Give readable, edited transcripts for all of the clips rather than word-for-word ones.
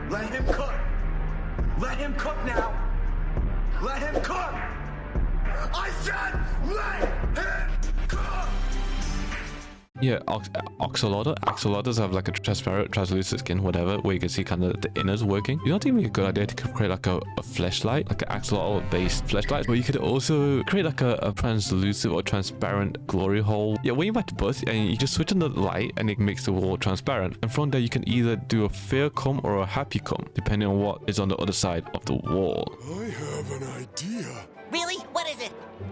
Let him cook. Let him cook now. Let him cook. I said let him cook. Yeah, axolotls have like a transparent, translucent skin, whatever, where you can see kind of the inners working. You know, it'd be a good idea to create like a fleshlight, like an axolotl-based fleshlight, but you could also create like a translucent or transparent glory hole. Yeah, when you buy the bus, and you just switch on the light, and it makes the wall transparent. And from there, you can either do a fear comb or a happy comb, depending on what is on the other side of the wall. I have an idea. Really? What is it?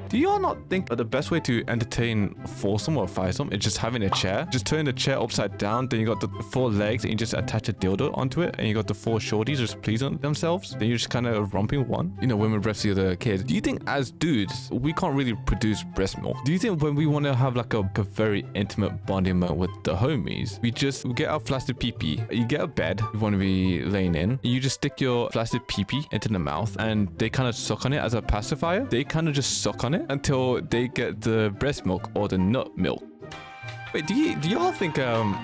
Do you all not think that the best way to entertain a foursome or a firesome is just having a chair? Just turn the chair upside down, then you got the 4 legs, and you just attach a dildo onto it, and you got the 4 shorties just pleasing themselves. Then you're just kind of romping one. You know, women breastfeed the kids. Do you think as dudes, we can't really produce breast milk? Do you think when we want to have like a very intimate bonding moment with the homies, we get our flaccid pee-pee, you get a bed you want to be laying in, you just stick your flaccid pee-pee into the mouth, and they kind of suck on it as a pacifier. They kind of just suck on it until they get the breast milk or the nut milk. Wait, do y'all think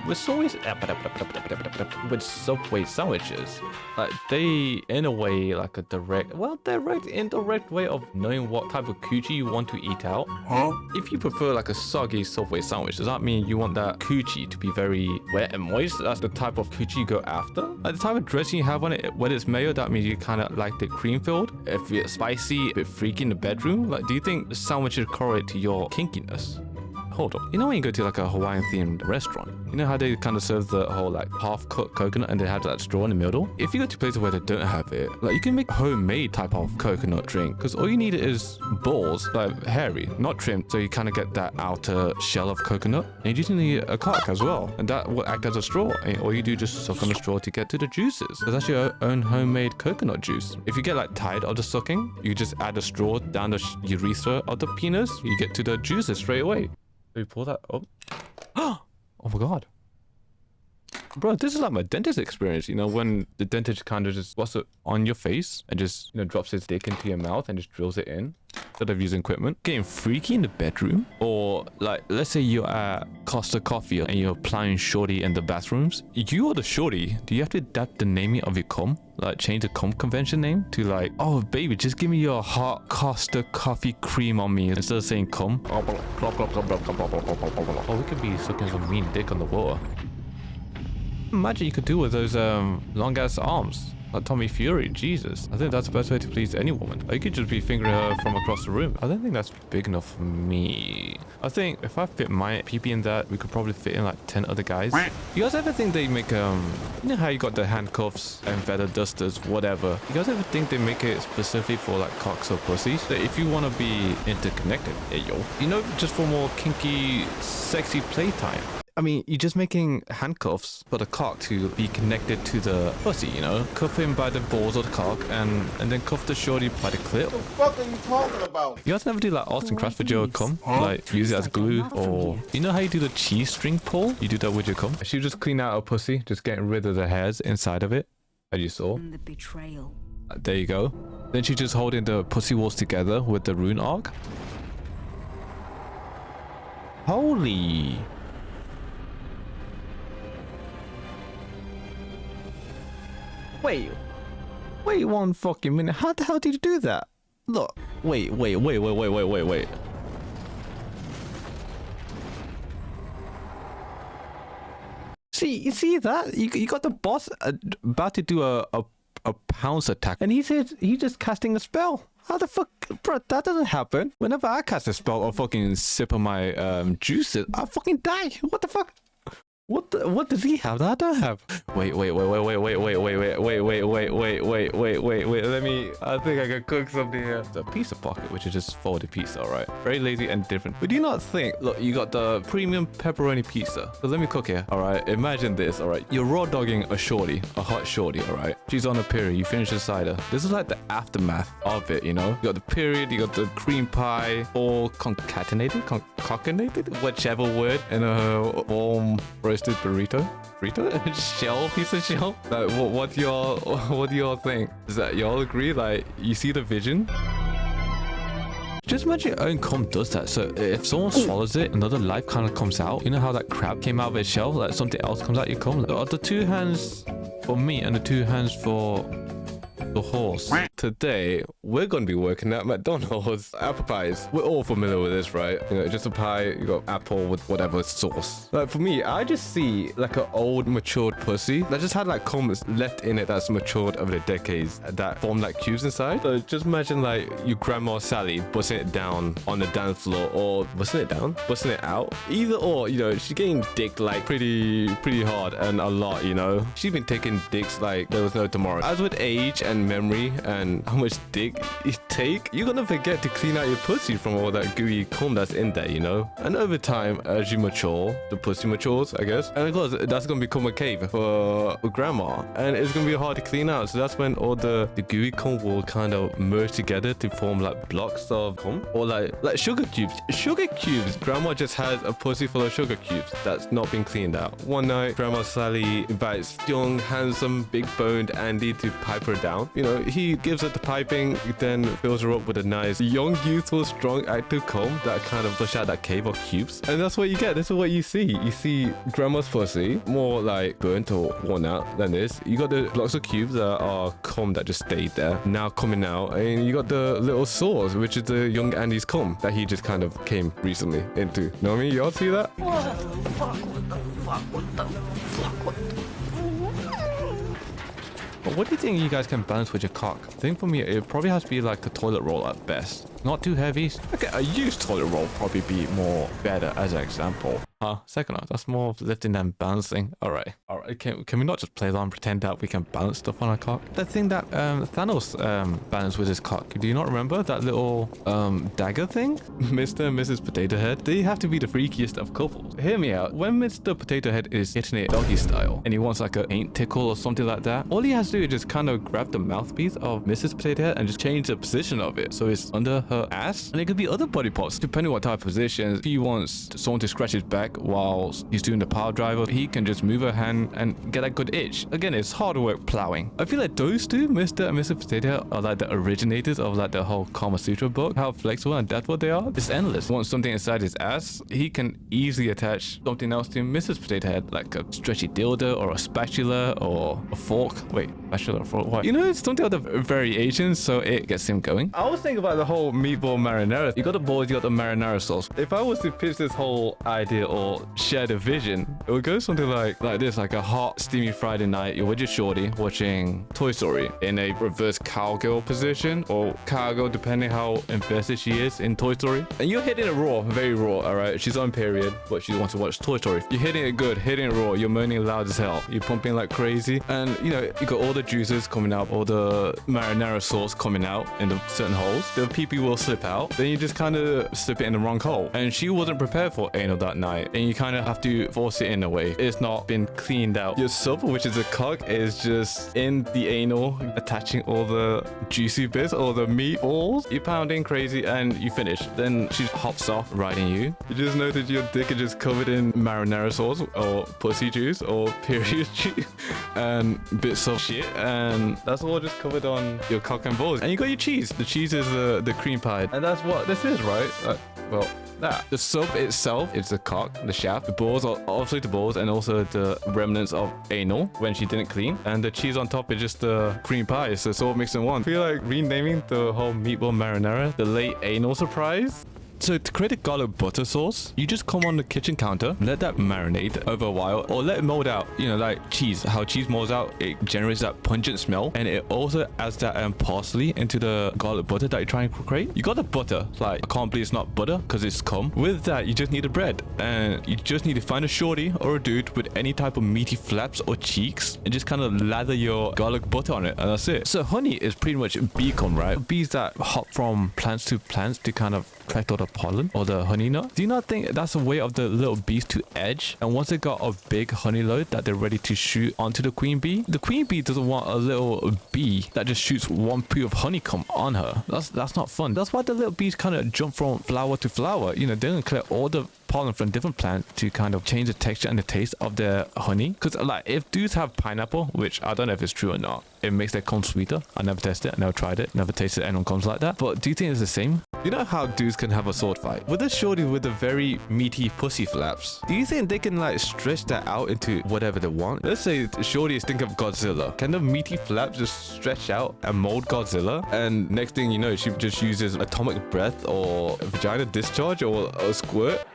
with Subway sandwiches, like they in a way like a indirect way of knowing what type of coochie you want to eat out? Huh? If you prefer like a soggy Subway sandwich, does that mean you want that coochie to be very wet and moist? That's the type of coochie you go after? Like the type of dressing you have on it, when it's mayo, that means you kind of like it cream filled. If it's spicy, a bit freaky in the bedroom, like do you think the sandwich should correlate to your kinkiness? Hold on. You know when you go to like a Hawaiian themed restaurant, you know how they kind of serve the whole like half cooked coconut and they have that straw in the middle? If you go to places where they don't have it, like you can make a homemade type of coconut drink, because all you need is balls, like hairy, not trimmed, so you kind of get that outer shell of coconut. And you just need a cock as well, and that will act as a straw. And all you do just suck on the straw to get to the juices. So that's your own homemade coconut juice. If you get like tired of the sucking, you just add a straw down the urethra of the penis, you get to the juices straight away. We pull that up. Oh my god. Bro, this is like my dentist experience, you know, when the dentist kind of just puts it on your face and just, you know, drops his dick into your mouth and just drills it in instead of using equipment. Getting freaky in the bedroom, or like, let's say you're at Costa Coffee and you're applying shorty in the bathrooms. You or the shorty, do you have to adapt the naming of your cum? Like change the cum convention name to like, oh baby, just give me your hot Costa Coffee cream on me instead of saying cum. Oh, we could be sucking some mean dick on the water. Imagine you could do with those long ass arms like Tommy Fury. Jesus, I think that's the best way to please any woman. Or you could just be fingering her from across the room. I don't think that's big enough for me. I think if I fit my pee-pee in that, we could probably fit in like 10 other guys. You guys ever think they make you know how you got the handcuffs and feather dusters, whatever? You guys ever think they make it specifically for like cocks or pussies? That if you want to be interconnected, hey yo, you know, just for more kinky, sexy playtime. I mean, you're just making handcuffs for the cock to be connected to the pussy, you know? Cuff him by the balls of the cock and then cuff the shorty by the clit. What the fuck are you talking about? You guys never do like Austin Crafts with your cum? Like use it as glue, or you know how you do the cheese string pull? You do that with your cum. She just clean out her pussy, just getting rid of the hairs inside of it, as you saw. The betrayal. There you go. Then she just holding the pussy walls together with the rune arc. Holy. Wait 1 fucking minute. How the hell did you do that? Look, wait. See that? You got the boss about to do a pounce attack, and he said he's just casting a spell. How the fuck, bro? That doesn't happen. Whenever I cast a spell or fucking sip of my juices, I fucking die. What the fuck? What does he have that I don't have? Wait. Let me, I think I can cook something here. It's a pizza pocket, which is just folded pizza, alright? Very lazy and different. But do you not think, look, you got the premium pepperoni pizza. So let me cook here, alright? Imagine this, alright? You're raw dogging a shorty, a hot shorty, alright? She's on a period, you finish the cider. This is like the aftermath of it, you know? You got the period, you got the cream pie, all concatenated, whichever word, and a warm roasted burrito shell, piece of shell. Like, what do y'all think? Does that y'all agree? Like, you see the vision? Just imagine your own cum does that. So if someone swallows it, another life kind of comes out. You know how that crab came out of its shell? Like something else comes out your cum. Are the two hands for meat and the 2 hands for the horse. Today, we're going to be working at McDonald's. Apple pies. We're all familiar with this, right? You know, just a pie, you got apple with whatever sauce. Like for me, I just see like an old matured pussy that just had like comments left in it that's matured over the decades that formed like cubes inside. So just imagine like your grandma Sally busting it down on the dance floor, or busting it down, busting it out. Either or, you know, she's getting dicked like pretty hard and a lot, you know. She's been taking dicks like there was no tomorrow. As with age and memory and how much dick you take, you're gonna forget to clean out your pussy from all that gooey cum that's in there, you know. And over time, as you mature, the pussy matures, I guess, and of course that's gonna become a cave for grandma, and it's gonna be hard to clean out. So that's when all the gooey cum will kind of merge together to form like blocks of cum, or like sugar cubes. Sugar cubes. Grandma just has a pussy full of sugar cubes that's not been cleaned out. One night, Grandma Sally invites young, handsome, big-boned Andy to pipe her down. You know, he gives her the piping, then fills her up with a nice, young, youthful, strong, active cum that kind of flush out that cave of cubes. And that's what you get. This is what you see. You see Grandma's pussy, more like burnt or worn out than this. You got the blocks of cubes that are cum that just stayed there, now coming out. And you got the little sores, which is the young Andy's cum that he just kind of came recently into. You know what I mean? Y'all see that? What the fuck? What the fuck? What the fuck? What the... But what do you think you guys can balance with your cock? I think for me, it probably has to be like a toilet roll at best. Not too heavy. Okay, a used toilet roll probably be more better as an example. Second one, that's more of lifting than balancing. All right. Can we not just play along and pretend that we can balance stuff on our cock? The thing that Thanos balanced with his cock. Do you not remember that little dagger thing? Mr. and Mrs. Potato Head. They have to be the freakiest of couples. Hear me out. When Mr. Potato Head is hitting it doggy style and he wants like a paint tickle or something like that, all he has to do is just kind of grab the mouthpiece of Mrs. Potato Head and just change the position of it so it's under her ass. And it could be other body parts depending on what type of position. If he wants someone to scratch his back while he's doing the power driver, he can just move her hand and get a good itch. Again, it's hard work plowing. I feel like those two, Mr. and Mrs. Potato, are like the originators of like the whole Kama Sutra book. How flexible and adaptable they are. It's endless. Wants something inside his ass, he can easily attach something else to Mrs. Potato Head, like a stretchy dildo or a spatula or a fork. Wait, spatula or fork? What? You know, it's something of the variations, so it gets him going. I was thinking about the whole meatball marinara. You got the balls, you got the marinara sauce. If I was to pitch this whole idea or share the vision, it would go something like this, like a hot steamy Friday night. You're with your shorty watching Toy Story in a reverse cowgirl position, or cowgirl depending how invested she is in Toy Story, and you're hitting it raw, very raw. All right, she's on period but she wants to watch Toy Story. You're hitting it good, hitting it raw, you're moaning loud as hell, you're pumping like crazy, and you know, you got all the juices coming out, all the marinara sauce coming out in the certain holes. The pee-pee will slip out, then you just kind of slip it in the wrong hole, and she wasn't prepared for anal that night, and you kind of have to force it in a way. It's not been cleaned out. Your sub, which is a cock, is just in the anal, attaching all the juicy bits, all the meatballs. You're pounding crazy and you finish. Then she hops off riding you. You just notice your dick is just covered in marinara sauce or pussy juice or period juice and bits of shit, and that's all just covered on your cock and balls. And you got your cheese. The cheese is the cream pie, and that's what this is, right? Well, that. The sub itself is the cock, the shaft. The balls are obviously the balls, and also the remnants of anal when she didn't clean. And the cheese on top is just the cream pie, so it's all mixed in one. I feel like renaming the whole meatball marinara the late anal surprise. So to create a garlic butter sauce, you just come on the kitchen counter, let that marinate over a while, or let it mold out. You know, like cheese, how cheese molds out, it generates that pungent smell, and it also adds that parsley into the garlic butter that you're trying to create. You got the butter, like I can't believe it's not butter because it's cum. With that, you just need the bread, and you just need to find a shorty or a dude with any type of meaty flaps or cheeks, and just kind of lather your garlic butter on it, and that's it. So honey is pretty much bee cum, right? Bees that hop from plants to kind of collect all the pollen or the honey nut. Do you not think that's a way of the little bees to edge? And once they got a big honey load that they're ready to shoot onto the queen bee, the queen bee doesn't want a little bee that just shoots one poo of honeycomb on her. That's not fun. That's why the little bees kind of jump from flower to flower. You know, they're gonna collect all the pollen from different plants to kind of change the texture and the taste of their honey. Because like if dudes have pineapple, which I don't know if it's true or not, it makes their comb sweeter. I never tested it, I never tried it, never tasted anyone combs like that. But do you think it's the same? You know how dudes can have a sword fight? With a shorty with the very meaty pussy flaps, do you think they can like stretch that out into whatever they want? Let's say shorty is thinking of Godzilla. Can the meaty flaps just stretch out and mold Godzilla? And next thing you know, she just uses atomic breath or vagina discharge or a squirt.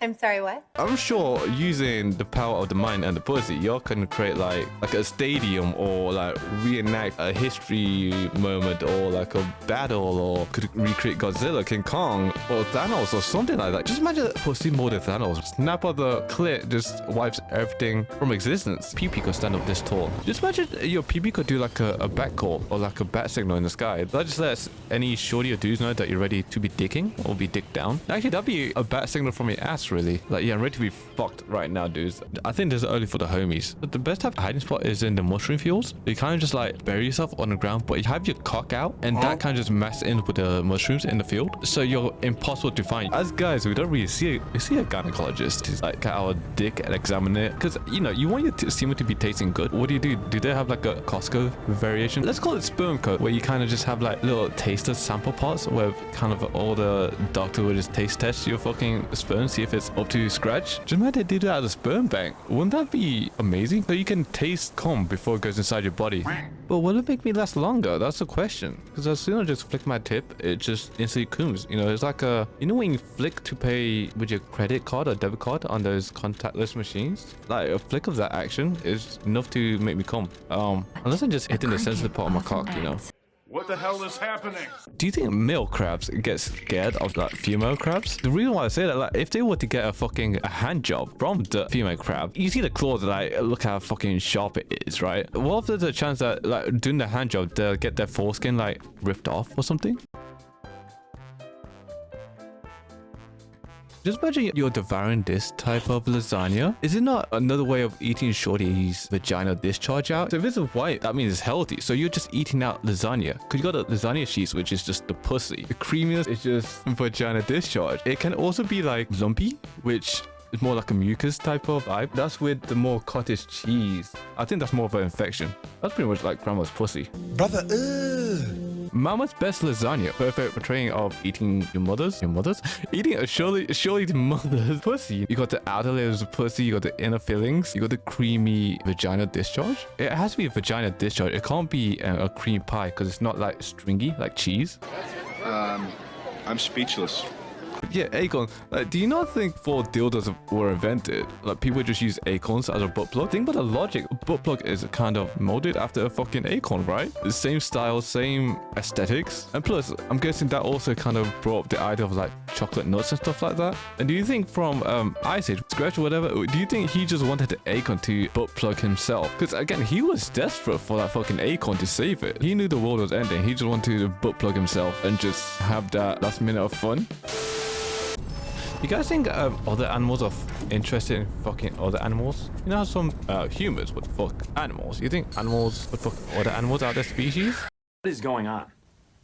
I'm sorry, what? I'm sure using the power of the mind and the pussy, y'all can create like a stadium or like reenact a history moment or like a battle or could recreate Godzilla, King Kong or Thanos or something like that. Just imagine pussy molded Thanos. Snap of the clit just wipes everything from existence. PP could stand up this tall. Just imagine your PP could do like a bat call or like a bat signal in the sky. That just lets any shorty or dudes know that you're ready to be dicking or be dicked down. Actually, that'd be a bat signal from your ass, really. Like, yeah, I'm ready to be fucked right now, dudes. I think this is early for the homies. But the best type of hiding spot is in the mushroom fields. You kind of just like bury yourself on the ground, but you have your cock out and that kind of just messes in with the mushrooms in the field. So you're impossible to find. As guys, we don't really see a gynecologist to like get our dick and examine it. Because, you know, you want your semen to be tasting good. What do? Do they have like a Costco variation? Let's call it sperm coat, where you kind of just have like little taster sample pots where kind of all the doctor would just taste test your fucking sperm, see if it's up to scratch. Just imagine they did that at a sperm bank. Wouldn't that be amazing? So you can taste cum before it goes inside your body. But will it make me last longer? That's the question. Because as soon as I just flick my tip, it just instantly comes. You know, it's like a, you know when you flick to pay with your credit card or debit card on those contactless machines? Like a flick of that action is enough to make me come. Unless I'm just hitting the sensitive part of my cock, you know. What the hell is happening? Do you think male crabs get scared of like female crabs? The reason why I say that, like, if they were to get a hand job from the female crab, you see the claws, like, look how fucking sharp it is, right? What if there's a chance that, like, doing the hand job, they'll get their foreskin, like, ripped off or something? Just imagine you're devouring this type of lasagna. Is it not another way of eating shorty's vagina discharge out? So if it's white, that means it's healthy. So you're just eating out lasagna. Because you got the lasagna sheets, which is just the pussy. The creaminess is just vagina discharge. It can also be like lumpy, which is more like a mucus type of vibe. That's with the more cottage cheese. I think that's more of an infection. That's pretty much like grandma's pussy. Brother, Mama's best lasagna, perfect portraying of eating your mother's, eating a surely mother's pussy. You got the outer layers of pussy, you got the inner fillings, you got the creamy vagina discharge. It has to be a vagina discharge. It can't be a cream pie because it's not like stringy like cheese. I'm speechless. Yeah, acorn. Like, do you not think before dildos were invented, like people just use acorns as a butt plug? Think about the logic. A butt plug is kind of molded after a fucking acorn, right? The same style, same aesthetics. And plus, I'm guessing that also kind of brought up the idea of like chocolate nuts and stuff like that. And do you think from Ice Age, Scratch or whatever, do you think he just wanted the acorn to butt plug himself? Because again, he was desperate for that fucking acorn to save it. He knew the world was ending. He just wanted to butt plug himself and just have that last minute of fun. You guys think other animals are interested in fucking other animals? You know how some humans would fuck animals? You think animals would fuck other animals out of their species? What is going on?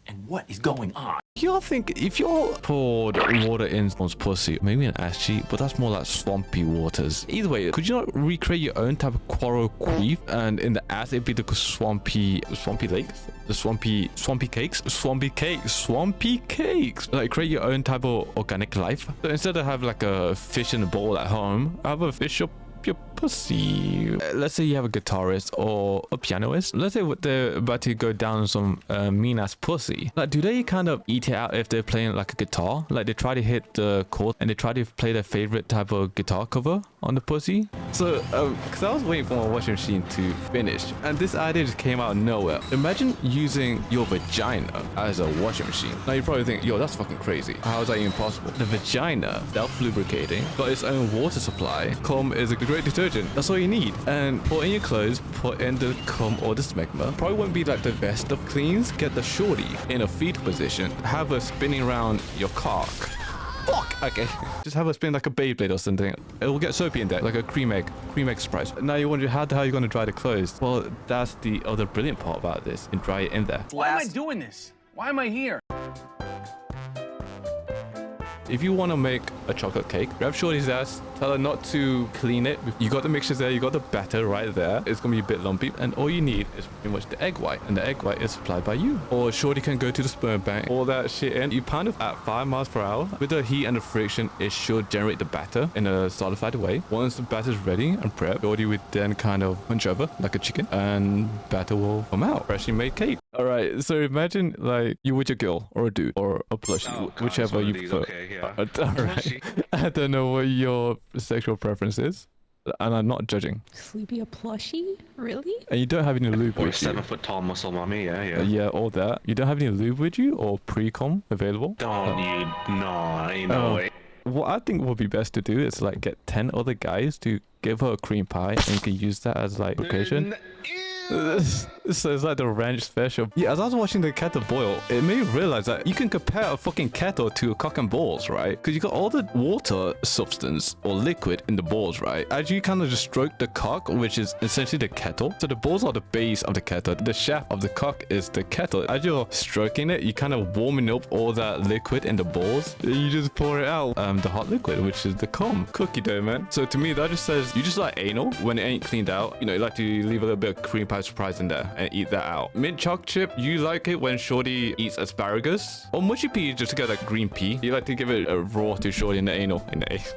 And what is going on? Y'all think if y'all poured water in someone's pussy, maybe an ass cheek, but that's more like swampy waters. Either way, could you not recreate your own type of coral queef and in the ass it'd be the swampy lakes? The swampy cakes. Like create your own type of organic life. So instead of have like a fish in a bowl at home, have a fish up your pussy. Let's say you have a guitarist or a pianist. Let's say they're about to go down some mean ass pussy. Like, do they kind of eat it out if they're playing like a guitar? Like they try to hit the chord and they try to play their favorite type of guitar cover on the pussy. So, because I was waiting for my washing machine to finish, and this idea just came out of nowhere. Imagine using your vagina as a washing machine. Now you probably think, yo, that's fucking crazy. How is that even possible? The vagina, self-lubricating, got its own water supply. Cum is a great detergent. That's all you need. And put in your clothes, put in the cum or the smegma. Probably won't be like the best of cleans. Get the shorty in a fetal position. Have her spinning around your cock. Fuck! Okay. Just have her spin like a Beyblade or something. It will get soapy in there, like a cream egg surprise. Now you're wondering how the hell you're going to dry the clothes. Well, that's the other brilliant part about this, and dry it in there. Why am I doing this? Why am I here? If you want to make a chocolate cake, grab Shorty's ass, tell her not to clean it. You got the mixtures there, you got the batter right there. It's gonna be a bit lumpy, and all you need is pretty much the egg white, and the egg white is supplied by you. Or Shorty can go to the sperm bank, all that shit in. You pound it at 5 miles per hour. With the heat and the friction, it should generate the batter in a solidified way. Once the batter is ready and prepped, Shorty would then kind of punch over like a chicken, and batter will come out. Freshly made cake. All right, so imagine like you with your girl or a dude or a plushie, whichever you prefer. Okay, yeah. All right. I don't know what your sexual preference is, and I'm not judging. Sleepy a plushie? Really? And you don't have any lube Or with you. 7-foot tall muscle mommy, yeah. Yeah, all that. You don't have any lube with you or pre-com available? Don't you? No, ain't no way. What I think would be best to do is like get 10 other guys to give her a cream pie, and you can use that as like occasion. So it's like the ranch special. Yeah, as I was watching the kettle boil, it made me realize that you can compare a fucking kettle to a cock and balls, right? Because you got all the water substance or liquid in the balls, right? As you kind of just stroke the cock, which is essentially the kettle. So the balls are the base of the kettle. The shaft of the cock is the kettle. As you're stroking it, you kind of warming up all that liquid in the balls. You just pour it out, the hot liquid, which is the cum. Cookie dough, man. So to me, that just says you just like anal when it ain't cleaned out. You know, you like to leave a little bit of cream pie surprise in there and eat that out. Mint choc chip, you like it when Shorty eats asparagus? Or mushy pea, just to get that green pea. You like to give it a raw to Shorty in the anal.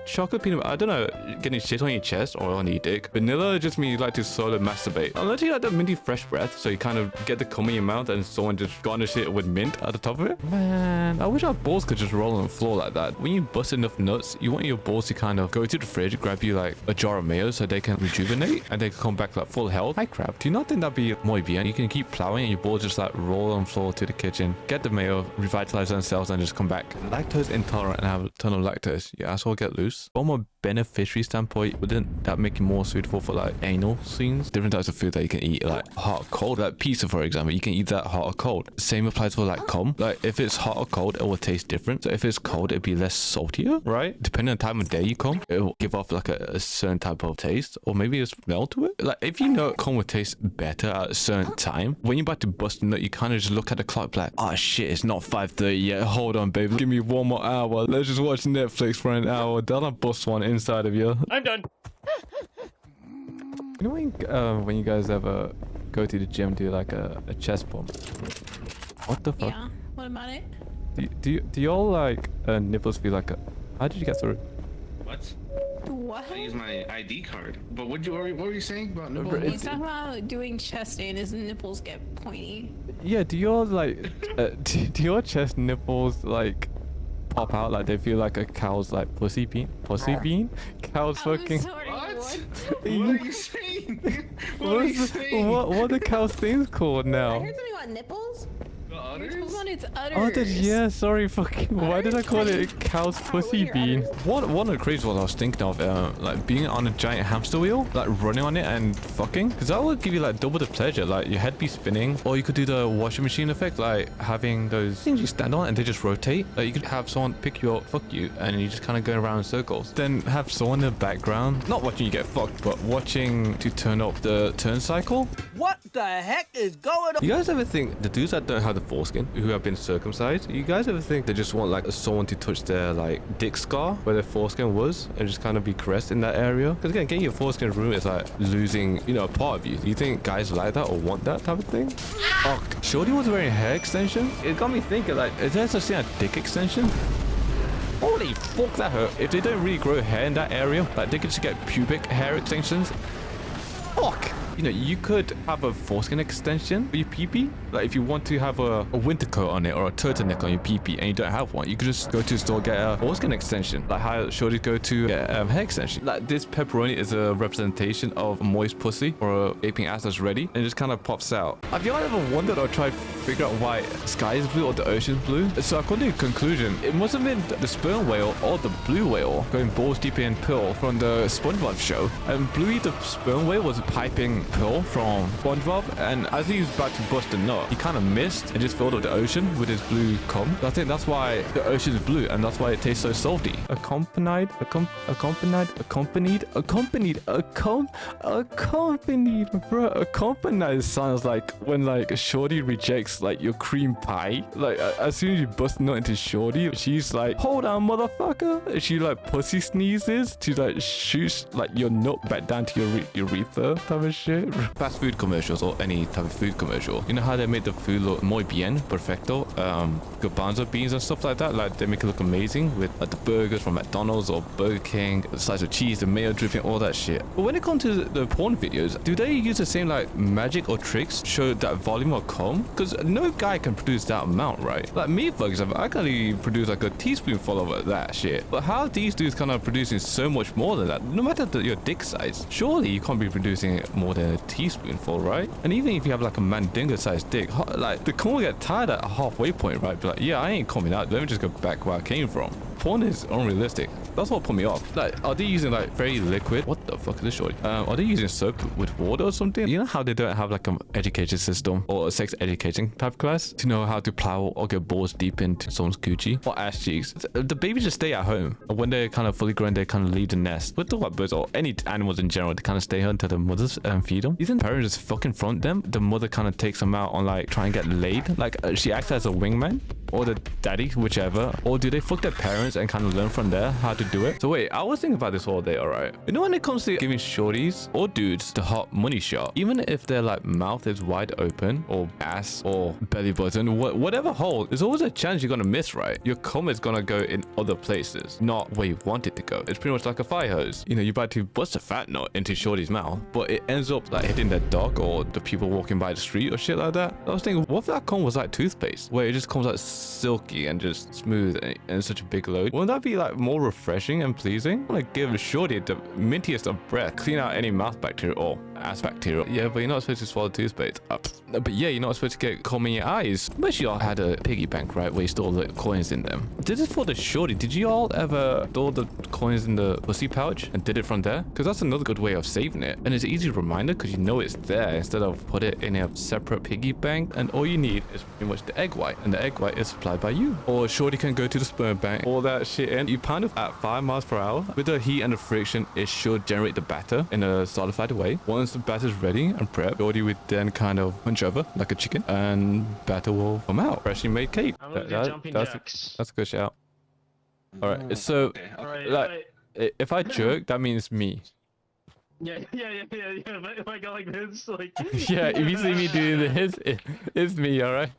Chocolate peanut, I don't know, getting shit on your chest or on your dick. Vanilla just means you like to solo masturbate. Unless you like the minty fresh breath, so you kind of get the cum in your mouth and someone just garnish it with mint at the top of it. Man, I wish our balls could just roll on the floor like that. When you bust enough nuts, you want your balls to kind of go to the fridge, grab you like a jar of mayo so they can rejuvenate and they can come back like full health. Hi crap, do you not think that'd be muy bien? You can keep plowing and your balls just like roll on the floor to the kitchen, get the mayo, revitalize themselves and just come back. Lactose intolerant and have a ton of lactose. Your asshole get loose. From a beneficiary standpoint, wouldn't that make you more suitable for like anal scenes? Different types of food that you can eat, like hot or cold. Like pizza, for example, you can eat that hot or cold. Same applies for like cum. Like if it's hot or cold, it will taste different. So if it's cold, it'd be less saltier, right? Depending on the time of day you cum, it will give off like a certain type of taste, or maybe a smell to it. Like if you know cum would taste better at a certain time, when you're about to bust a nut, you kind of just look at the clock like, oh shit, it's not 5:30 yet. Hold on, baby. Give me 1 more hour. Let's just watch Netflix for an hour. Then I'll bust one inside of you. I'm done. You know when you guys ever go to the gym, do like a chest pump? What the fuck? Yeah. What about it? Do y'all like nipples feel like a... How did you get through? What? What? I use my ID card. But what were you saying about Bro, nipples? He's talking about doing chest day and his nipples get pointy. Yeah, do y'all like... do your chest nipples like pop out like they feel like a cow's like pussy bean? Pussy bean? Cow's fucking... Sorry, What? what? What are you saying? What are you saying? What are the cow's things called I now? heard something about nipples. The You're udders? talking about its udders. Oh, yeah, sorry, fucking. Why did I call it a cow's pussy your bean? udders. One of the crazy ones I was thinking of, like being on a giant hamster wheel, like running on it and fucking, because that would give you like double the pleasure. Like your head be spinning, or you could do the washing machine effect, like having those things you stand on and they just rotate. Like you could have someone pick you up, fuck you, and you just kind of go around in circles. Then have someone in the background, not watching you get fucked, but watching to turn up the turn cycle. What the heck is going on? You guys ever think the dudes that don't have the foreskin, who have been circumcised, you guys ever think they just want like someone to touch their like dick scar where their foreskin was and just kind of be caressed in that area? Because again, getting your foreskin removed is like losing, you know, a part of you. Do you think guys like that or want that type of thing? Fuck. Shorty was wearing hair extension. It got me thinking like, is there such thing as dick extension? Holy fuck, that hurt. If they don't really grow hair in that area, like they could just get pubic hair extensions. Fuck. You know, you could have a foreskin extension for your pee-pee. Like if you want to have a winter coat on it or a turtleneck on your pee-pee and you don't have one, you could just go to the store, get a foreskin extension. Like how shorties go to get hair extension. Like this pepperoni is a representation of a moist pussy or a gaping ass that's ready and it just kind of pops out. Have y'all ever wondered or tried to figure out why sky is blue or the ocean's blue? So I come to a conclusion. It must have been the sperm whale or the blue whale going balls deep in pill from the SpongeBob show. And Bluey the sperm whale was piping pill from SpongeBob, and as he was about to bust a nut, he kind of missed and just filled up the ocean with his blue cum. So I think that's why the ocean is blue and that's why it tastes so salty. Accompanied, bro, accompanied sounds like when like a shorty rejects looks like your cream pie. Like as soon as you bust a nut into shorty, she's like, hold on, motherfucker. She like pussy sneezes to like shoots like your nut back down to your urethra type of shit. Fast food commercials or any type of food commercial. You know how they make the food look muy bien, perfecto, garbanzo beans and stuff like that. Like they make it look amazing with like the burgers from McDonald's or Burger King, the slice of cheese, the mayo dripping, all that shit. But when it comes to the porn videos, do they use the same like magic or tricks to show that volume of cum? Because no guy can produce that amount, right? Like me, for example, I can only produce like a teaspoonful of that shit. But how are these dudes kind of producing so much more than that? No matter your dick size, surely you can't be producing more than a teaspoonful, right? And even if you have like a mandingo sized dick, like the cum will get tired at a halfway point, right? Be like, yeah, I ain't coming out. Let me just go back where I came from. Porn is unrealistic. That's what put me off. Like, are they using like very liquid? What the fuck is this shorty? Are they using soap with water or something? You know how they don't have like an education system or a sex education type class to know how to plow or get balls deep into someone's coochie or ass cheeks? The babies just stay at home. When they're kind of fully grown, they kind of leave the nest. With the white birds or any animals in general, they kind of stay home until the mothers feed them. You think the parents just fucking front them? The mother kind of takes them out on like try and get laid. Like she acts as a wingman. Or the daddy, whichever. Or do they fuck their parents and kind of learn from there how to do it? So wait, I was thinking about this all day, alright? You know when it comes to giving shorties or dudes the hot money shot, even if their like mouth is wide open or ass or belly button, whatever hole, there's always a chance you're gonna miss, right? Your cum is gonna go in other places, not where you want it to go. It's pretty much like a fire hose. You know, you're about to bust a fat nut into shorty's mouth, but it ends up like hitting their dog or the people walking by the street or shit like that. I was thinking, what if that cum was like toothpaste, where it just comes out silky and just smooth and such a big load? Wouldn't that be like more refreshing and pleasing? I want to give shorty the mintiest of breath, clean out any mouth bacteria or ass bacteria. Yeah, but you're not supposed to swallow toothpaste. But yeah, you're not supposed to get cum in your eyes. Unless you all had a piggy bank, right, where you store the coins in them. This is for the shorty. Did you all ever store the coins in the pussy pouch and did it from there? Because that's another good way of saving it. And it's an easy reminder because you know it's there instead of put it in a separate piggy bank. And all you need is pretty much the egg white. And the egg white is supplied by you. Or shorty can go to the sperm bank, all that shit in. You pound it at 5 miles per hour. With the heat and the friction, it should generate the batter in a solidified way. Once the batter is ready and prepped, shorty would then kind of hunch over like a chicken and batter will come out. Freshly made cake. That's a good shout. Alright, so like if I jerk, that means me. Yeah. If I go like this, like yeah, if you see me doing this, it's me, alright?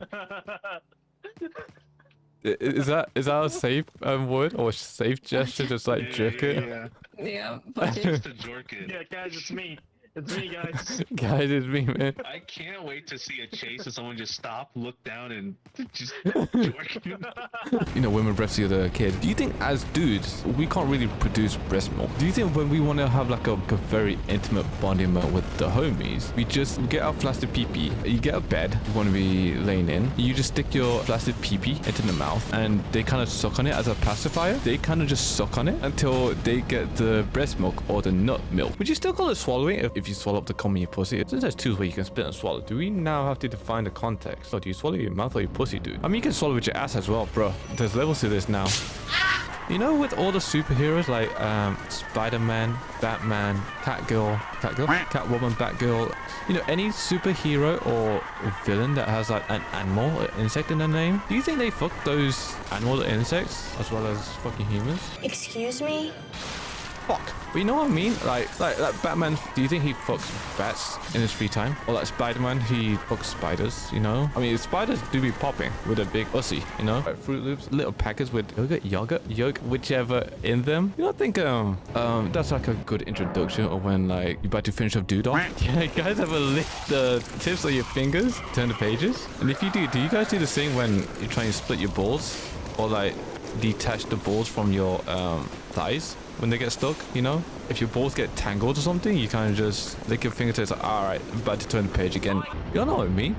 Is that a safe word or safe gesture? Just like jerk it. Yeah. Just to jerk it. Yeah, guys, it's me. It's me, guys. Guys, it's me, man. I can't wait to see a chase of someone just stop, look down, and just jerk. You know, women breastfeed their kid. Do you think as dudes, we can't really produce breast milk? Do you think when we want to have like a very intimate bonding moment with the homies, we just get our plastic pee-pee, you get a bed you want to be laying in, you just stick your plastic pee-pee into the mouth and they kind of suck on it as a pacifier? They kind of just suck on it until they get the breast milk or the nut milk. Would you still call it swallowing if you swallow up the cum in your pussy? Since there's two ways you can spit and swallow, do we now have to define the context? So do you swallow your mouth or your pussy, dude? I mean, you can swallow with your ass as well, bro. There's levels to this now. You know, with all the superheroes like Spider-Man, Batman, Catwoman, Batgirl, you know, any superhero or villain that has like an animal or insect in their name, do you think they fuck those animals or insects as well as fucking humans? Excuse me? Fuck. But you know what I mean? Like Batman, do you think he fucks bats in his free time? Or like Spider-Man, he fucks spiders, you know? I mean, spiders do be popping with a big pussy, you know? Like Fruit Loops, little packets with yogurt, whichever in them. You don't think that's like a good introduction or when like you're about to finish up Doodle? Yeah, you guys ever lick the tips of your fingers, turn the pages? And if you do you guys do the same when you're trying to split your balls? Or like detach the balls from your thighs? When they get stuck, you know, if your balls get tangled or something, you kind of just lick your fingertips like, all right, I'm about to turn the page again. You don't know what I mean?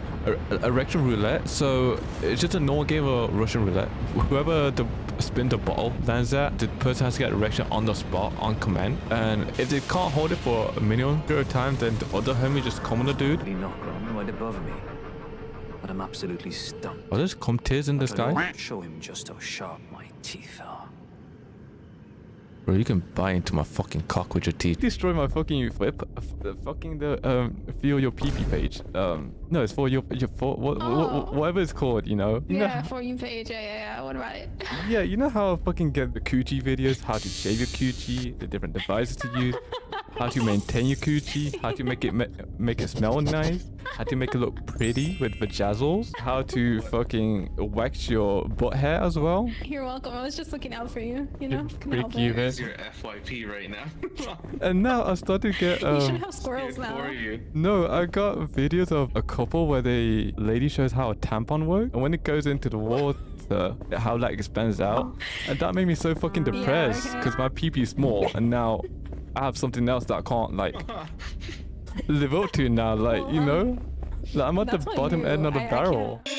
Erection roulette. So it's just a normal game of Russian roulette. Whoever the spin the bottle lands at, the person has to get erection on the spot, on command. And if they can't hold it for a minimum period of time, then the other homie just come on the dude. Not grown right above me, but I'm absolutely stumped. Are there cum tears in the sky? Show him just how sharp my teeth are. Bro, you can bite into my fucking cock with your teeth. Destroy my fucking whip. Fucking the feel your pee page. No, it's for your for whatever it's called. You know. Yeah, for you page. Yeah. What about it? Yeah, you know how I fucking get the coochie videos, how to shave your coochie, the different devices to use, how to maintain your coochie, how to make it smell nice, how to make it look pretty with vajazzles, how to fucking wax your butt hair as well. You're welcome. I was just looking out for you. You know. Couldn't help Freaky, it. man. It's your FYP right now. And now I started to get You should have squirrels now. For you. no, I got videos of a couple where the lady shows how a tampon works, and when it goes into the water, how like expands out, and that made me so fucking depressed because my pee is small, and now I have something else that I can't like live up to now, like you know, like I'm at the That's what bottom you- end of the I barrel. can't-